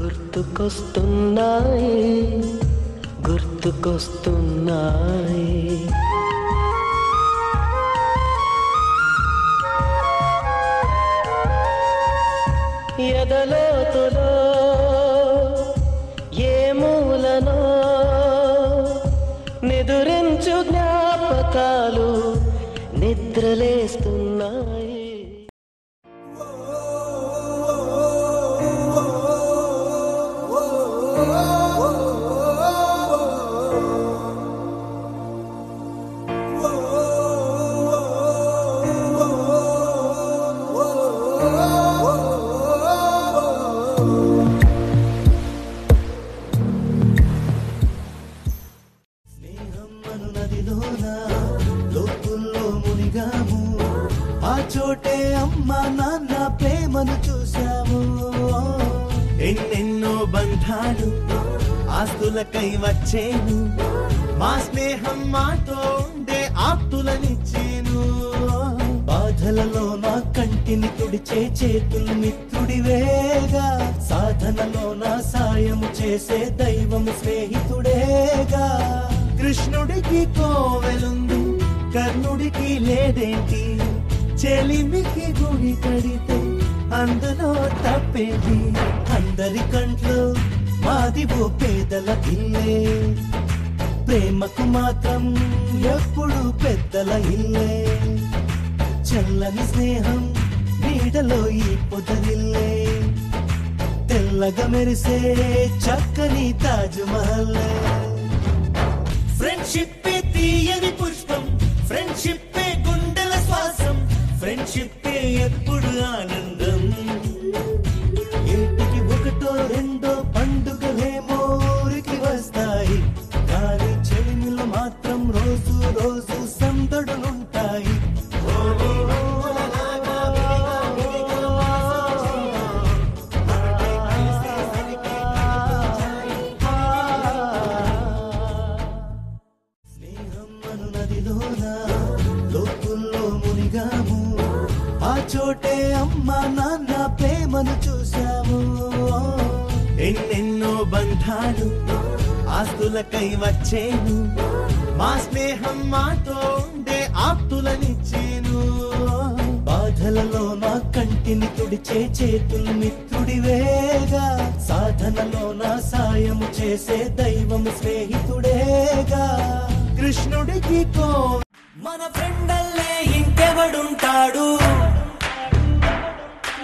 గుర్తుకొస్తున్నాయి గుర్తుకొస్తున్నాయి ఎదలోతులో ఏ మూలనో నిదురించు జ్ఞాపకాలు నిద్రలేస్తున్నాయి. చోటే అమ్మా నాన్న ప్రేమను చూసాము. ఎన్నెన్నో బంధాలు ఆస్తులకై వచ్చేను. మా స్నేహం మాతో ఉండే ఆప్తులనిచ్చేను. బాధలలో నా కంటిని తుడిచే చేతులు మిత్రుడివేగా. సాధనలో నా సాయము చేసే దైవము స్నేహితుడేగా. కృష్ణుడికి కోవెలుంది కర్ణుడికి లేదేంటి. చెలిమికి గుడి కడితే అందులో తప్పేది. అందరి కంట్లో మాది ఓ పేదల ఇల్లే. ప్రేమకు మాత్రం ఎప్పుడు పెద్దల ఇల్లే. చల్లని స్నేహం నీడలో ఈ పొదరిల్లే. తెల్లగా మెరిసే చక్కని తాజ్ మహల్. ఫ్రెండ్షిప్ తీయని పుష్పం. ఫ్రెండ్షిప్ గుండెల శ్వాసం. ఫ్రెండ్షిప్ ఎప్పుడు ఆనందం. ఇంటికి ఒకటో రెండో పండుగలేమో ఊరికి వస్తాయి. కానీ చెలిమిలో మాత్రం రోజు రోజు సందడులుంటాయి. స్నేహం అను నదిలోన లోతుల్లో మునిగాము. ఆ చోటే అమ్మా నాన్న ప్రేమను చూసాము. ఎన్నెన్నో బంధాలు ఆస్తులకై వచ్చేను. మా స్నేహం మాతో ఉండే ఆప్తులనిచ్చేను. బాధలలో నా కంటిని తుడిచే చేతులు మిత్రుడివేగా. సాధనలో నా సాయము చేసే దైవము స్నేహితుడేగా. కృష్ణుడికి మన ఫ్రెండల్లే ఇంకెవడుంటాడు.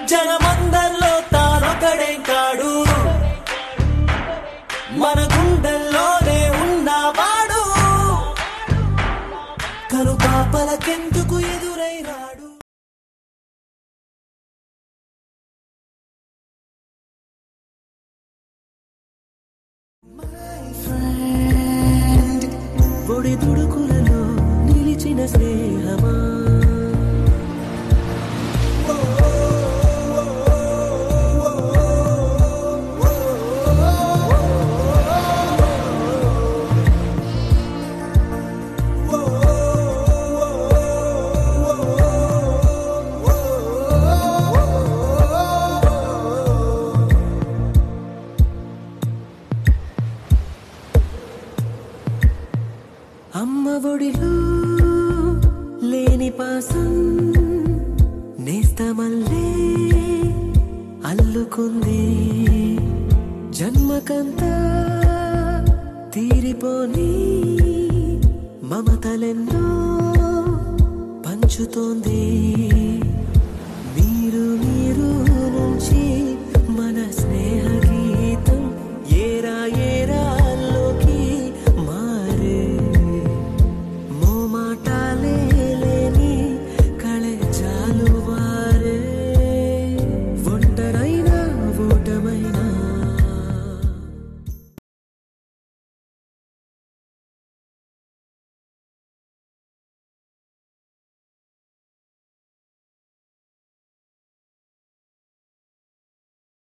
జనమందరిలో తానొకడే కాడు. మన గుండెల్లోనే ఉన్నవాడు. కనుపాపలకెందుకు ఎదురై రాడు. మై ఫ్రెండ్ పొడి తుడుకులలో నిలిచిన స్నేహమా. అమ్మ ఒడిలో లేని పాసం నేస్తమల్లే అల్లుకుంది. జన్మకంతా తీరిపోని మమతలెన్నో పంచుతోంది.